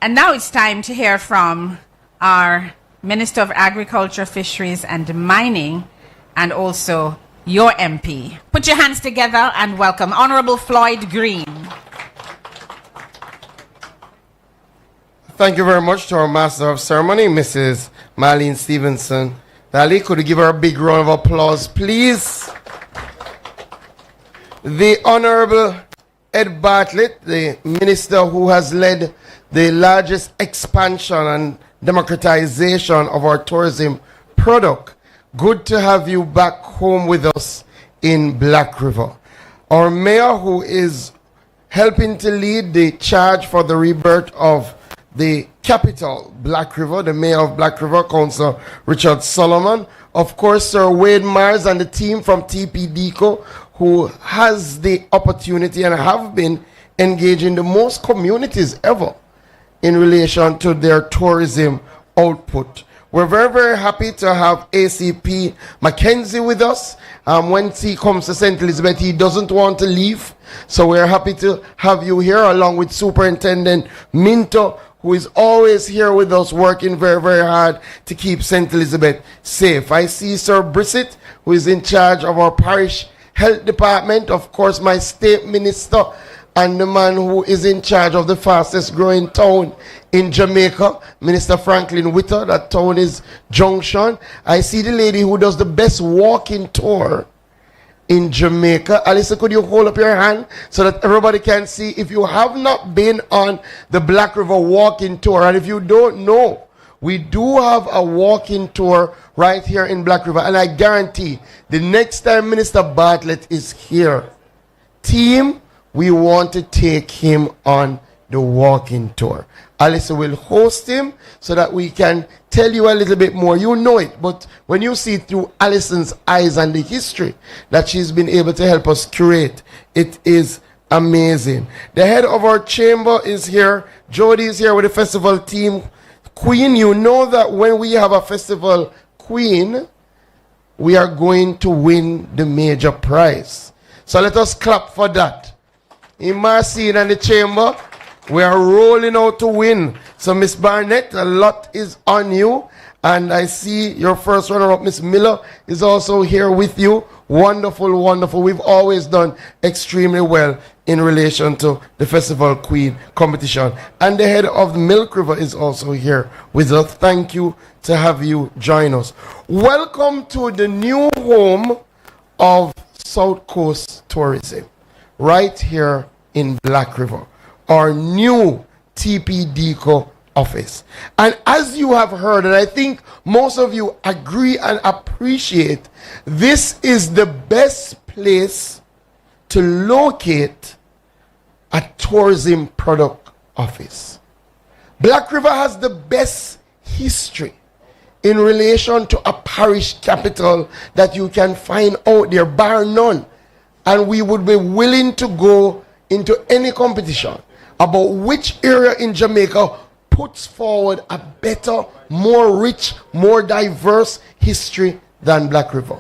And now it's time to hear from our Minister of Agriculture, Fisheries and Mining, and also your MP. Put your hands together and welcome Honorable Floyd Green. Thank you very much to our Master of Ceremony, Mrs. Marlene Stevenson. Dali, could you give her a big round of applause, please? The Honorable Ed Bartlett, the Minister who has led the largest expansion and democratization of our tourism product. Good to have you back home with us in Black River. Our Mayor, who is helping to lead the charge for the rebirth of the capital, Black River, the Mayor of Black River, Councillor Richard Solomon. Of course, Sir Wade Mars and the team from TPDCo, who has the opportunity and have been engaging the most communities ever in relation to their tourism output. We're very, very happy to have ACP Mackenzie with us. When he comes to St. Elizabeth, he doesn't want to leave. So we're happy to have you here along with Superintendent Minto, who is always here with us working very, very hard to keep St. Elizabeth safe. I see Sir Brissett, who is in charge of our parish health department. Of course, my state minister and the man who is in charge of the fastest growing town in Jamaica, Minister Franklin Witter. That town is Junction. I see the lady who does the best walking tour in Jamaica. Alyssa, could you hold up your hand so that everybody can see? If you have not been on the Black River walking tour, and if you don't know, we do have a walking tour right here in Black River, and I guarantee the next time Minister Bartlett is here, team, we want to take him on the walking tour. Alyssa will host him so that we can tell you a little bit more. You know it, but when you see through Alyson's eyes and the history that she's been able to help us curate, it is amazing. The head of our chamber is here. Jody is here with the festival team. Queen, you know that when we have a festival queen, we are going to win the major prize. So let us clap for that. In Marcine and the chamber, we are rolling out to win. So Miss Barnett, a lot is on you. And I see your first runner-up, Miss Miller, is also here with you. Wonderful, wonderful. We've always done extremely well in relation to the Festival Queen competition. And the head of the Milk River is also here with us. Thank you to have you join us. Welcome to the new home of South Coast Tourism, right here in Black River, our new TPDCo office. And as you have heard, and I think most of you agree and appreciate, this is the best place to locate a tourism product office. Black River has the best history in relation to a parish capital that you can find out there, bar none. And we would be willing to go into any competition about which area in Jamaica puts forward a better, more rich, more diverse history than Black River.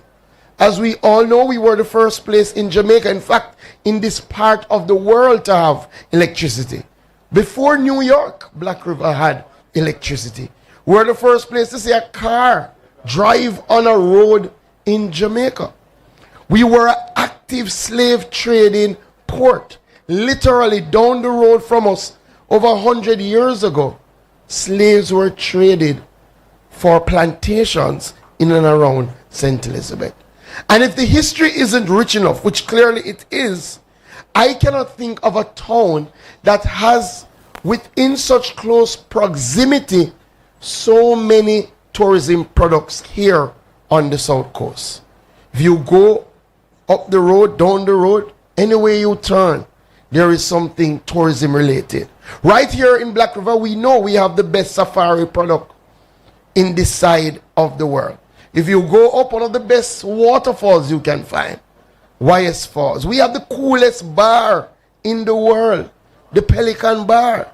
As we all know, we were the first place in Jamaica, in fact, in this part of the world to have electricity. Before New York, Black River had electricity. We were the first place to see a car drive on a road in Jamaica. We were an active slave trading port. Literally down the road from us, over 100 years ago, slaves were traded for plantations in and around St. Elizabeth. And if the history isn't rich enough, which clearly it is, I cannot think of a town that has, within such close proximity, so many tourism products here on the South Coast. If you go up the road, down the road, anywhere you turn, there is something tourism related. Right here in Black River, we know we have the best safari product in this side of the world. If you go up, one of the best waterfalls you can find, YS Falls. We have the coolest bar in the world, the Pelican Bar,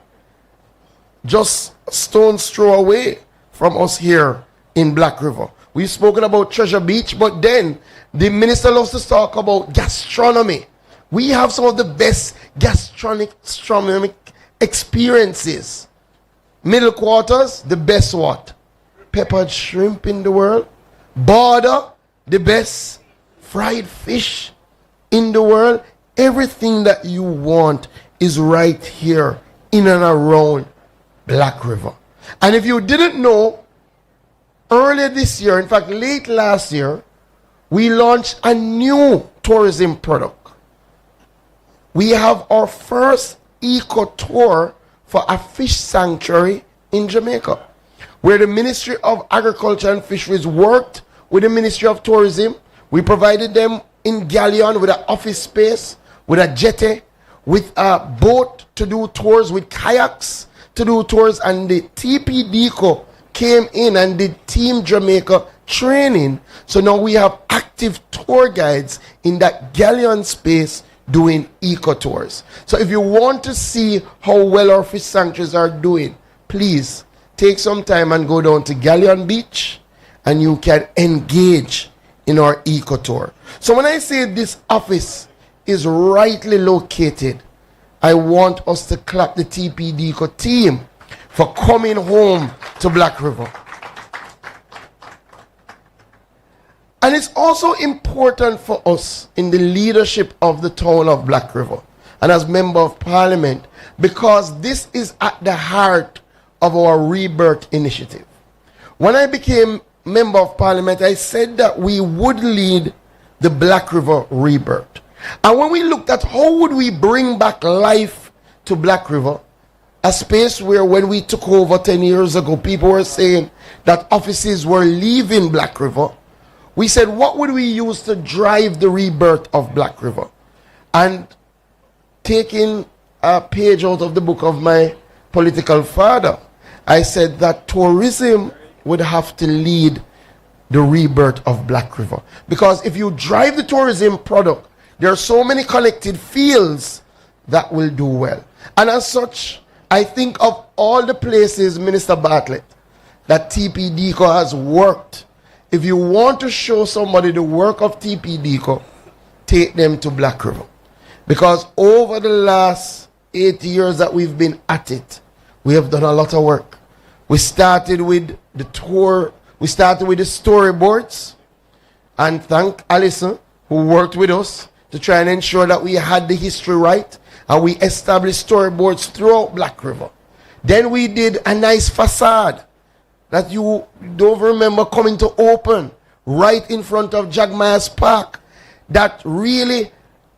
just a stone's throw away from us here in Black River. We've spoken about Treasure Beach, but then the minister loves to talk about gastronomy. We have some of the best gastronomic experiences Middle quarters, the best what? Peppered shrimp in the world. Border, the best fried fish in the world. Everything that you want is right here in and around Black River. And if you didn't know, earlier this year, in fact late last year, we launched a new tourism product. We have our first eco tour for a fish sanctuary in Jamaica, where the Ministry of Agriculture and Fisheries worked with the Ministry of Tourism. We provided them in galleon with an office space, with a jetty, with a boat to do tours, with kayaks to do tours, and the TPDCo came in and did Team Jamaica training. So now we have active tour guides in that galleon space doing eco tours. So if you want to see how well our fish sanctuaries are doing, please take some time and go down to Galleon Beach and you can engage in our eco tour. So when I say this office is rightly located, I want us to clap the TPDCo team for coming home to Black River. And it's also important for us in the leadership of the town of Black River and as Member of Parliament, because this is at the heart of our Rebirth initiative. When I became Member of Parliament, I said that we would lead the Black River Rebirth. And when we looked at how would we bring back life to Black River, a space where when we took over 10 years ago, people were saying that offices were leaving Black River, we said, what would we use to drive the rebirth of Black River? And taking a page out of the book of my political father, I said that tourism would have to lead the rebirth of Black River. Because if you drive the tourism product, there are so many connected fields that will do well. And as such, I think of all the places, Minister Bartlett, that TPDCo has worked. If you want to show somebody the work of TPDCo, take them to Black River. Because over the last 8 years that we've been at it, we have done a lot of work. We started with the tour, we started with the storyboards, and thank Alison, who worked with us to try and ensure that we had the history right, and we established storyboards throughout Black River. Then we did a nice facade that you don't remember coming to open right in front of Jagmeyer's Park that really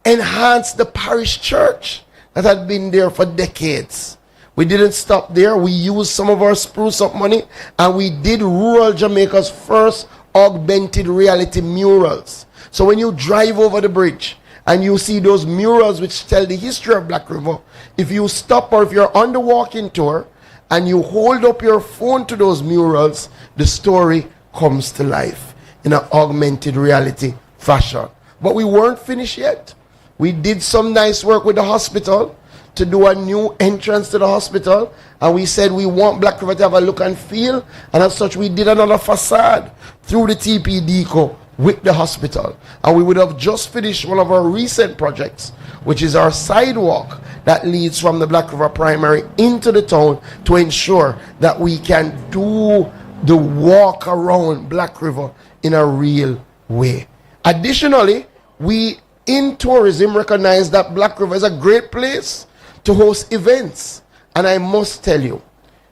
enhanced the parish church that had been there for decades. We didn't stop there. We used some of our spruce up money and we did rural Jamaica's first augmented reality murals. So when you drive over the bridge and you see those murals which tell the history of Black River, if you stop or if you're on the walking tour and you hold up your phone to those murals, the story comes to life in an augmented reality fashion. But we weren't finished yet. We did some nice work with the hospital to do a new entrance to the hospital, and we said we want Black River to have a look and feel, and as such we did another facade through the TPDCo with the hospital. And we would have just finished one of our recent projects, which is our sidewalk that leads from the Black River Primary into the town to ensure that we can do the walk around Black River in a real way. Additionally, we in tourism recognize that Black River is a great place to host events. And I must tell you,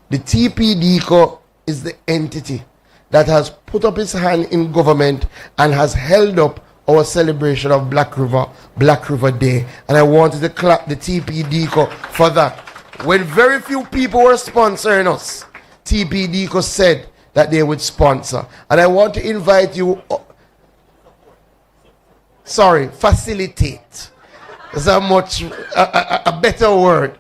the TPDCo is the entity that has put up its hand in government and has held up our celebration of Black River Day. And I wanted to clap the TPDCo for that. When very few people were sponsoring us, TPDCo said that they would sponsor. And I want to invite you, facilitate. Is a better word.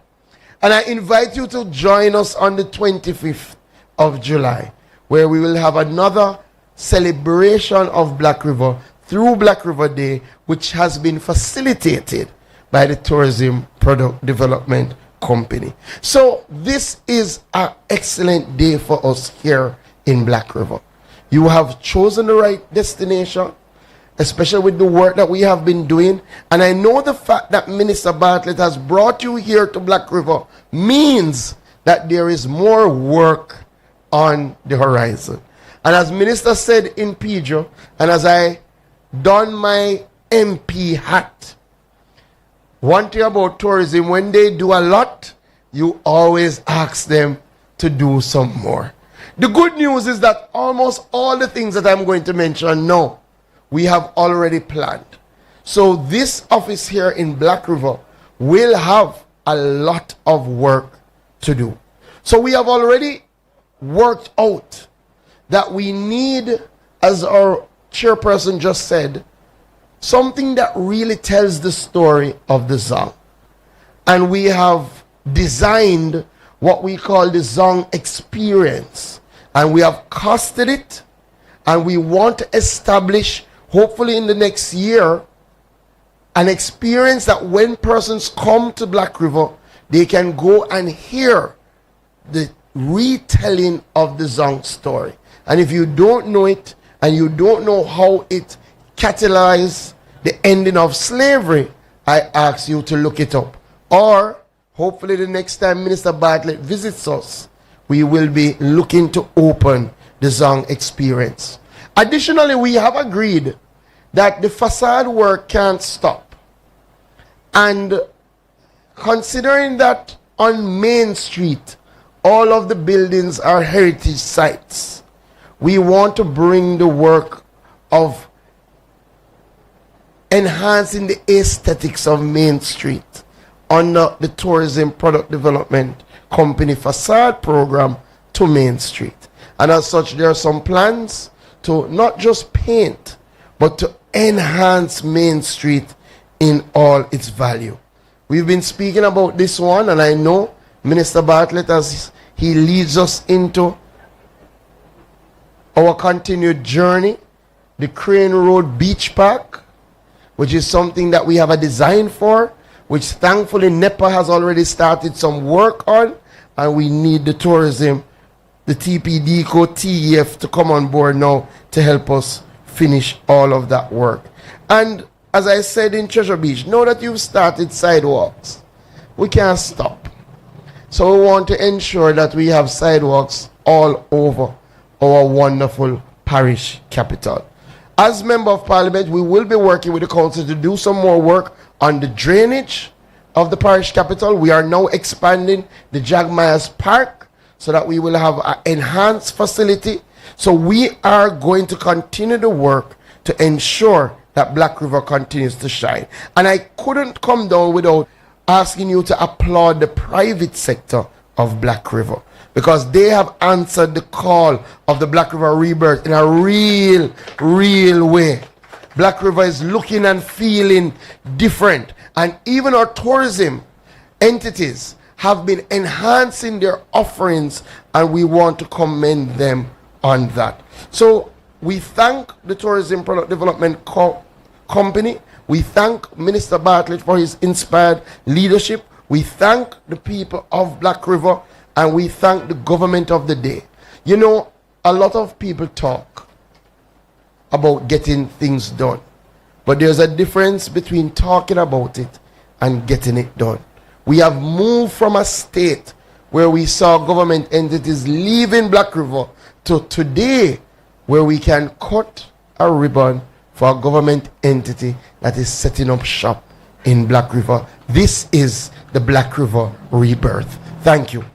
And I invite you to join us on the 25th of July, where we will have another celebration of Black River through Black River Day, which has been facilitated by the Tourism Product Development Company. So this is an excellent day for us here in Black River. You have chosen the right destination, especially with the work that we have been doing. And I know the fact that Minister Bartlett has brought you here to Black River means that there is more work on the horizon. And as Minister said in Pedro, and as I don my MP hat, one thing about tourism, when they do a lot, you always ask them to do some more. The good news is that almost all the things that I'm going to mention now, we have already planned. So this office here in Black River will have a lot of work to do. So we have already worked out that we need, as our chairperson just said, something that really tells the story of the Zong. And we have designed what we call the Zong experience. And we have costed it, and we want to establish, hopefully in the next year, an experience that when persons come to Black River, they can go and hear the retelling of the Zong story. And if you don't know it, and you don't know how it catalyzed the ending of slavery, I ask you to look it up. Or, hopefully the next time Minister Bartlett visits us, we will be looking to open the Zong experience. Additionally, we have agreed that the facade work can't stop. And considering that on Main Street, all of the buildings are heritage sites, we want to bring the work of enhancing the aesthetics of Main Street under the Tourism Product Development Company facade program to Main Street. And as such, there are some plans to not just paint, but to enhance Main Street in all its value. We've been speaking about this one, and I know Minister Bartlett, as he leads us into our continued journey, the Crane Road Beach Park, which is something that we have a design for, which thankfully NEPA has already started some work on, and we need the tourism, the TPDCo, TEF to come on board now to help us finish all of that work. And as I said in Treasure Beach, now that you've started sidewalks, we can't stop. So we want to ensure that we have sidewalks all over our wonderful parish capital. As Member of Parliament, we will be working with the council to do some more work on the drainage of the parish capital. We are now expanding the Jack Myers Park so that we will have an enhanced facility. So we are going to continue the work to ensure that Black River continues to shine. And I couldn't come down without asking you to applaud the private sector of Black River, because they have answered the call of the Black River Rebirth in a real way. Black River is looking and feeling different. And even our tourism entities have been enhancing their offerings, and we want to commend them on that. So we thank the Tourism Product Development Company. We thank Minister Bartlett for his inspired leadership. We thank the people of Black River, and we thank the government of the day. You know, a lot of people talk about getting things done, but there's a difference between talking about it and getting it done. We have moved from a state where we saw government entities leaving Black River to today where we can cut a ribbon for a government entity that is setting up shop in Black River. This is the Black River Rebirth. Thank you.